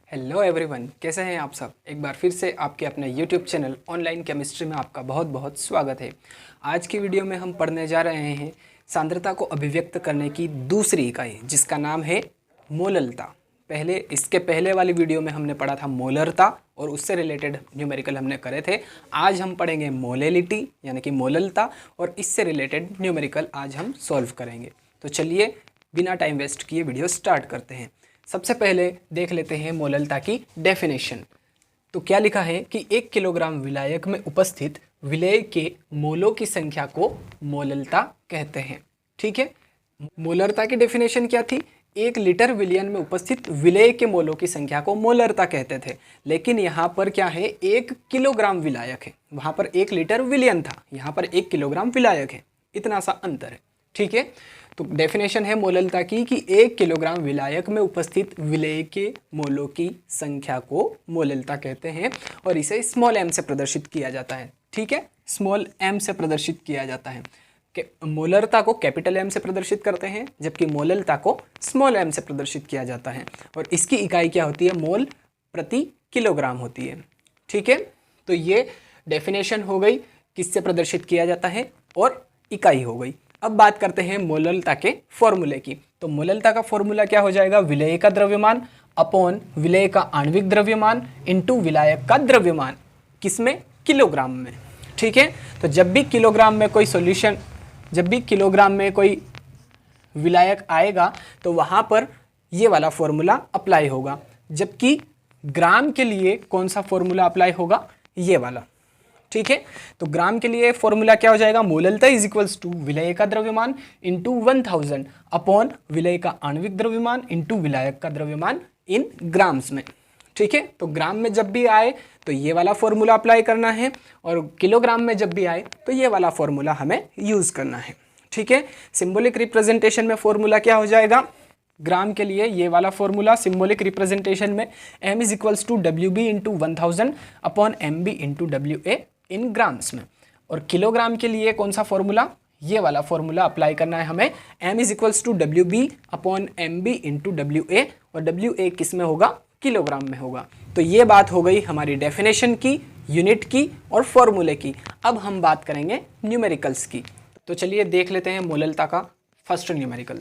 Hello everyone, कैसे हैं आप सब। एक बार फिर से आपके अपने यूट्यूब चैनल ऑनलाइन केमिस्ट्री में आपका बहुत बहुत स्वागत है। आज की वीडियो में हम पढ़ने जा रहे हैं सांद्रता को अभिव्यक्त करने की दूसरी इकाई, जिसका नाम है मोललता। इसके पहले वाली वीडियो में हमने पढ़ा था मोलरता और उससे रिलेटेड न्यूमेरिकल हमने करे थे। आज हम पढ़ेंगे मोलेलिटी यानी कि मोललता, और इससे रिलेटेड न्यूमेरिकल आज हम सॉल्व करेंगे। तो चलिए बिना टाइम वेस्ट किए वीडियो स्टार्ट करते हैं। सबसे पहले देख लेते हैं मोललता की डेफिनेशन। तो क्या लिखा है कि 1 किलोग्राम विलायक में उपस्थित विलेय के मोलों की संख्या को मोललता कहते हैं। ठीक है, मोलरता की डेफिनेशन क्या थी? 1 लीटर विलयन में उपस्थित विलेय के मोलों की संख्या को मोलरता कहते थे। लेकिन यहाँ पर क्या है, 1 किलोग्राम विलायक है, वहाँ पर 1 लीटर विलयन था, यहाँ पर 1 किलोग्राम विलायक है, इतना सा अंतर है। ठीक है, तो डेफिनेशन है मोललता की कि 1 किलोग्राम विलायक में उपस्थित विलेय के मोलों की संख्या को मोललता कहते हैं, और इसे स्मॉल m से प्रदर्शित किया जाता है। ठीक है, स्मॉल m से प्रदर्शित किया जाता है। मोलरता को कैपिटल M से प्रदर्शित करते हैं, जबकि मोललता को स्मॉल m से प्रदर्शित किया जाता है, और इसकी इकाई क्या होती है? मोल प्रति किलोग्राम होती है। ठीक है, तो ये डेफिनेशन हो गई किससे प्रदर्शित किया जाता है, और इकाई हो गई। अब बात करते हैं मोललता के फॉर्मूले की। तो मोललता का फॉर्मूला क्या हो जाएगा? विलेय का द्रव्यमान अपॉन विलेय का आणविक द्रव्यमान इंटू विलायक का द्रव्यमान, किसमें? किलोग्राम में। ठीक है, तो जब भी किलोग्राम में कोई विलायक आएगा तो वहां पर ये वाला फॉर्मूला अप्लाई होगा, जबकि ग्राम के लिए कौन सा फॉर्मूला अप्लाई होगा? ये वाला। ठीक है, तो ग्राम के लिए फॉर्मूला क्या हो जाएगा? मोललता इज इक्वल्स टू विलेय का द्रव्यमान इंटू 1000 अपॉन विलेय का आणविक द्रव्यमान इंटू विलायक का द्रव्यमान इन ग्राम्स में। ठीक है, तो ग्राम में जब भी आए तो ये वाला फॉर्मूला अप्लाई करना है, और किलोग्राम में जब भी आए तो ये वाला फॉर्मूला हमें यूज करना है। ठीक है, सिंबॉलिक रिप्रेजेंटेशन में फॉर्मूला क्या हो जाएगा? ग्राम के लिए ये वाला फॉर्मूला सिंबॉलिक रिप्रेजेंटेशन में m is equals to WB into 1000 upon MB into WA in grams में। और किलोग्राम के लिए कौन सा फॉर्मूला? ये वाला फॉर्मूला अप्लाई करना है हमें, m is equals to WB upon MB into WA, और WA किस में होगा? किलोग्राम में होगा। तो ये बात हो गई हमारी डेफिनेशन की, यूनिट की और फॉर्मूले की। अब हम बात करेंगे न्यूमेरिकल्स की। तो चलिए देख लेते हैं मोललता का फर्स्ट न्यूमेरिकल।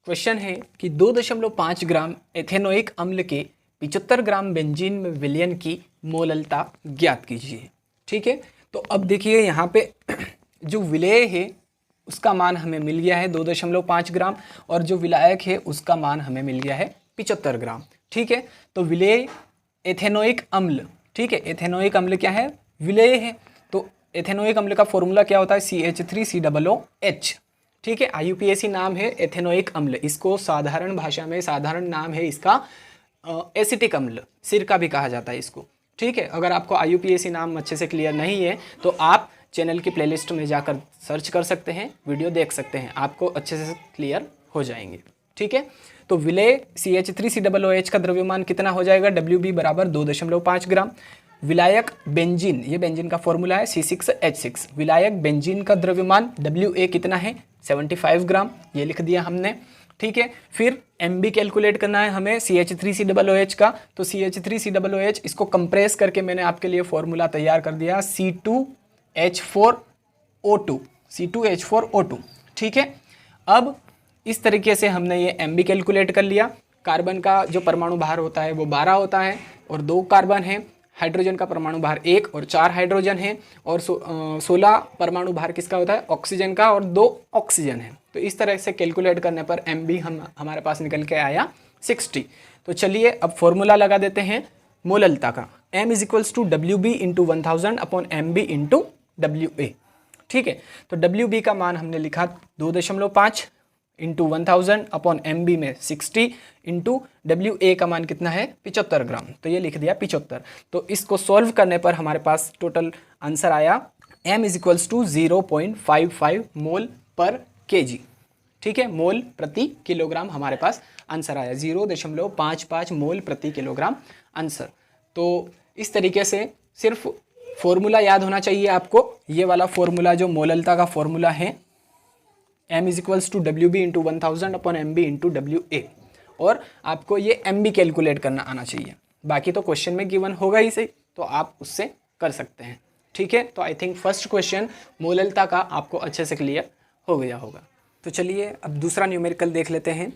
क्वेश्चन है कि 2.5 ग्राम एथेनोइक अम्ल के 75 ग्राम बेंजीन में विलयन की मोललता ज्ञात कीजिए। ठीक है, तो अब देखिए यहाँ पे जो विलेय है उसका मान हमें मिल गया है 2.5 ग्राम, और जो विलायक है उसका मान हमें मिल गया है 75 ग्राम। ठीक है, तो विलेय एथेनोइक अम्ल। ठीक है, एथेनोइक अम्ल क्या है? विलेय है। तो एथेनोइक अम्ल का फॉर्मूला क्या होता है? CH3COOH। ठीक है, IUPAC नाम है एथेनोइक अम्ल। इसको साधारण भाषा में साधारण नाम है इसका एसिटिक अम्ल, सिरका भी कहा जाता है इसको। ठीक है, अगर आपको IUPAC नाम अच्छे से क्लियर नहीं है तो आप चैनल की प्लेलिस्ट में जाकर सर्च कर सकते हैं, वीडियो देख सकते हैं, आपको अच्छे से क्लियर हो जाएंगे। ठीक है, तो विलेय CH3COOH का द्रव्यमान कितना हो जाएगा? WB बराबर 2.5 ग्राम। विलायक बेंजीन, ये बेंजीन का फॉर्मूला है C6H6। विलायक बेंजीन का द्रव्यमान WA कितना है? 75 ग्राम, ये लिख दिया हमने। ठीक है, फिर MB कैलकुलेट करना है हमें CH3COOH का। तो CH3COOH इसको कंप्रेस करके मैंने आपके लिए फॉर्मूला तैयार कर दिया, C2H4O2। ठीक है, अब इस तरीके से हमने ये MB कैलकुलेट कर लिया। कार्बन का जो परमाणु भार होता है वो 12 होता है, और 2 कार्बन है। हाइड्रोजन का परमाणु भार 1 और 4 हाइड्रोजन है, और 16 परमाणु भार किसका होता है? ऑक्सीजन का, और 2 ऑक्सीजन है। तो इस तरह से कैलकुलेट करने पर MB हमारे पास निकल के आया 60। तो चलिए अब फॉर्मूला लगा देते हैं मोललता का। m is equals to WB into 1000 upon MB into WA। ठीक है, तो WB का मान हमने लिखा 2.5 इंटू 1000 अपॉन MB में 60 इंटू WA का मान कितना है? 75 ग्राम। तो ये लिख दिया 75। तो इसको सॉल्व करने पर हमारे पास टोटल आंसर आया m इज इक्वल्स टू 0.55 मोल पर kg। ठीक है, मोल प्रति किलोग्राम हमारे पास आंसर आया, 0.55 मोल प्रति किलोग्राम आंसर। तो इस तरीके से सिर्फ फॉर्मूला याद होना चाहिए आपको। ये वाला फॉर्मूला जो मोललता का फॉर्मूला है, m is equals to WB into 1000 upon MB into WA, और आपको ये MB कैलकुलेट करना आना चाहिए। बाकी तो क्वेश्चन में गिवन होगा ही सही, तो आप उससे कर सकते हैं। ठीक है, तो आई थिंक फर्स्ट क्वेश्चन मोललता का आपको अच्छे से क्लियर हो गया होगा। तो चलिए अब दूसरा न्यूमेरिकल देख लेते हैं।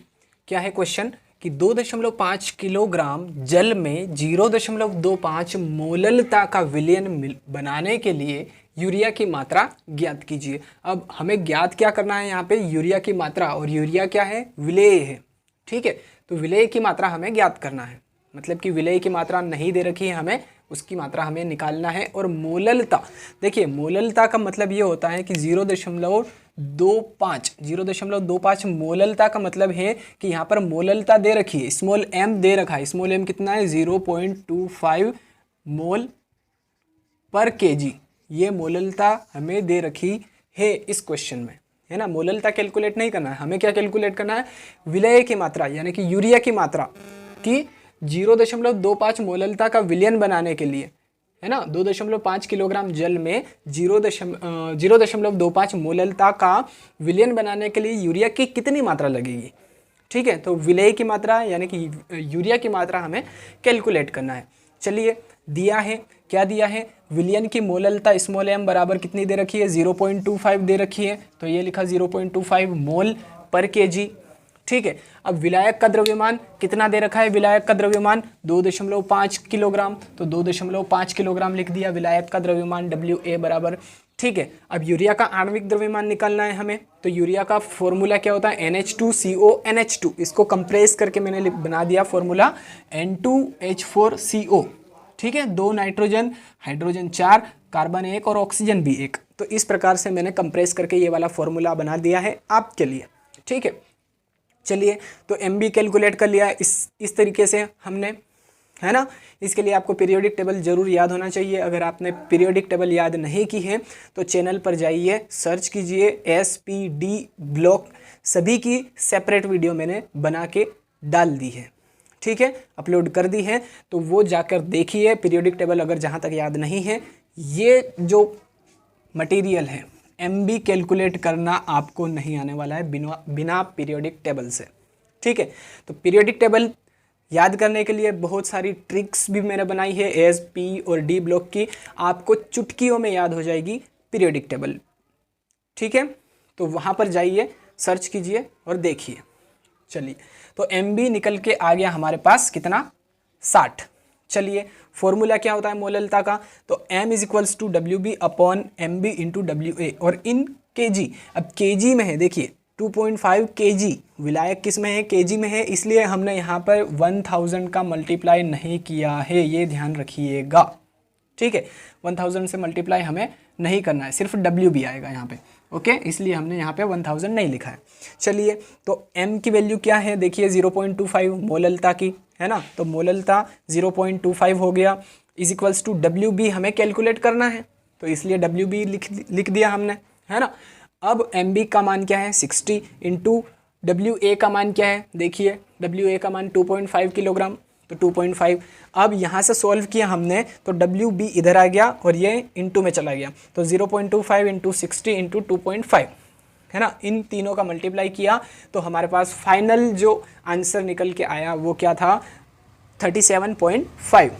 क्या है क्वेश्चन कि 2.5 किलोग्राम जल में 0.25 मोललता का विलयन बनाने के लिए यूरिया की मात्रा ज्ञात कीजिए। अब हमें ज्ञात क्या करना है, यहाँ पे यूरिया की मात्रा, और यूरिया क्या है, विलेय है। ठीक है, तो विलेय की मात्रा हमें ज्ञात करना है, मतलब कि विलेय की मात्रा नहीं दे रखी है हमें, उसकी मात्रा हमें निकालना है। और मोललता, देखिए मोललता का मतलब ये होता है कि 0.25 मोललता का मतलब है कि यहाँ पर मोललता दे रखी है, स्मॉल m दे रखा है। स्मॉल m कितना है, 0.25 मोल पर kg, ये मोललता हमें दे रखी है इस क्वेश्चन में, है ना। मोललता कैलकुलेट नहीं करना है हमें, क्या कैलकुलेट करना है, विलेय की मात्रा यानी कि यूरिया की मात्रा की 0.25 मोललता का विलयन बनाने के लिए, है ना। 2.5 किलोग्राम जल में 0.25 मोललता का विलयन बनाने के लिए यूरिया की कितनी मात्रा लगेगी। ठीक है, तो विलेय की मात्रा यानी कि यूरिया की मात्रा हमें कैलकुलेट करना है। चलिए दिया है, क्या दिया है, विलयन की मोललता स्मॉल m बराबर कितनी दे रखी है, 0.25 दे रखी है, तो ये लिखा 0.25 मोल पर kg। ठीक है, अब विलायक का द्रव्यमान कितना दे रखा है, विलायक का द्रव्यमान 2.5 किलोग्राम, तो 2.5 किलोग्राम लिख दिया विलायक का द्रव्यमान WA बराबर। ठीक है, अब यूरिया का आणविक द्रव्यमान निकालना है हमें, तो यूरिया का फॉर्मूला क्या होता है, NH2CONH2, इसको कंप्रेस करके मैंने बना दिया फॉर्मूला N2H4CO। ठीक है, 2 नाइट्रोजन, हाइड्रोजन 4, कार्बन 1 और ऑक्सीजन भी 1। तो इस प्रकार से मैंने कंप्रेस करके ये वाला फॉर्मूला बना दिया है आपके लिए। ठीक है, चलिए तो MB कैलकुलेट कर लिया इस तरीके से हमने, है ना। इसके लिए आपको पीरियोडिक टेबल जरूर याद होना चाहिए। अगर आपने पीरियोडिक टेबल याद नहीं की है तो चैनल पर जाइए, सर्च कीजिए SPD ब्लॉक, सभी की सेपरेट वीडियो मैंने बना के डाल दी है। ठीक है, अपलोड कर दी है, तो वो जाकर देखिए पीरियोडिक टेबल अगर जहाँ तक याद नहीं है। ये जो मटेरियल है MB कैलकुलेट करना आपको नहीं आने वाला है बिना पीरियोडिक टेबल से। ठीक है, तो पीरियोडिक टेबल याद करने के लिए बहुत सारी ट्रिक्स भी मैंने बनाई है एस, पी और डी ब्लॉक की, आपको चुटकियों में याद हो जाएगी पीरियोडिक टेबल। ठीक है, तो वहाँ पर जाइए, सर्च कीजिए और देखिए। चलिए, तो MB निकल के आ गया हमारे पास कितना, 60। चलिए, फॉर्मूला क्या होता है मोललता का, तो M is equals to WB upon MB into WA, और इन kg, अब kg में है, देखिए 2.5 kg, विलायक किस में है, kg में है, इसलिए हमने यहाँ पर 1000 का मल्टीप्लाई नहीं किया है, ये ध्यान रखिएगा। ठीक है, 1000 से मल्टीप्लाई हमें नहीं करना है, सिर्फ WB आएगा यहाँ पे। ओके, इसलिए हमने यहाँ पे 1000 नहीं लिखा है। चलिए, तो M की वैल्यू क्या है, देखिए 0.25 मोललता की, है ना, तो मोललता 0.25 हो गया, इज इक्वल्स टू WB हमें कैलकुलेट करना है, तो इसलिए WB लिख दिया हमने, है ना। अब MB का मान क्या है, 60 इंटू WA का मान क्या है, देखिए WA का मान 2.5 किलोग्राम, तो 2.5। अब यहाँ से सॉल्व किया हमने, तो WB इधर आ गया और ये इंटू में चला गया, तो 0.25 इंटू 60 इंटू 2.5, है ना, इन तीनों का मल्टीप्लाई किया तो हमारे पास फाइनल जो आंसर निकल के आया वो क्या था, 37.5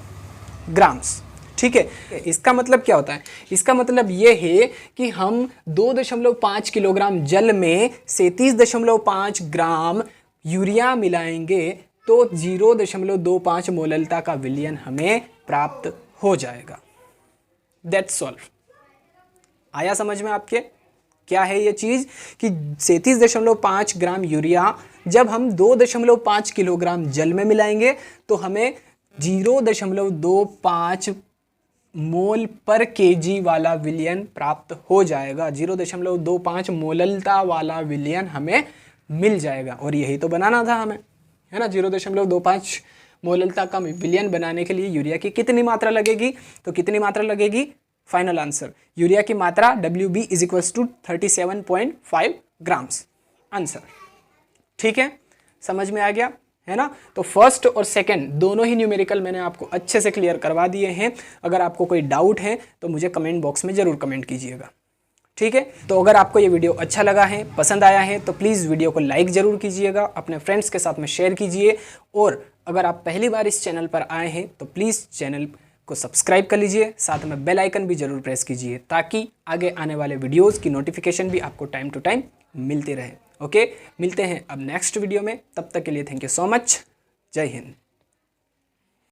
ग्राम्स। ठीक है, इसका मतलब क्या होता है, इसका मतलब ये है कि हम 2.5 किलोग्राम जल में 37.5 ग्राम यूरिया मिलाएंगे तो 0.25 मोललता का विलयन हमें प्राप्त हो जाएगा। That's all. आया समझ में आपके, क्या है ये चीज़ कि 37.5 ग्राम यूरिया जब हम 2.5 किलोग्राम जल में मिलाएंगे तो हमें 0.25 मोल पर केजी वाला विलयन प्राप्त हो जाएगा, 0.25 मोललता वाला विलयन हमें मिल जाएगा। और यही तो बनाना था हमें, है ना। 0.25 मोललता का विलयन बनाने के लिए यूरिया की कितनी मात्रा लगेगी, तो कितनी मात्रा लगेगी, फाइनल आंसर यूरिया की मात्रा WB is equals to 37.5 grams, answer. ठीक है, समझ में आ गया, है ना। तो फर्स्ट और सेकंड दोनों ही न्यूमेरिकल मैंने आपको अच्छे से क्लियर करवा दिए हैं। अगर आपको कोई डाउट है तो मुझे कमेंट बॉक्स में ज़रूर कमेंट कीजिएगा। ठीक है। तो अगर आपको ये वीडियो अच्छा लगा है, पसंद आया है, तो प्लीज़ वीडियो को लाइक ज़रूर कीजिएगा, अपने फ्रेंड्स के साथ में शेयर कीजिए। और अगर आप पहली बार इस चैनल पर आए हैं तो प्लीज़ चैनल को सब्सक्राइब कर लीजिए, साथ में बेल आइकन भी ज़रूर प्रेस कीजिए ताकि आगे आने वाले वीडियोज़ की नोटिफिकेशन भी आपको टाइम टू टाइम मिलती रहे। ओके, मिलते हैं अब नेक्स्ट वीडियो में, तब तक के लिए थैंक यू सो मच। जय हिंद।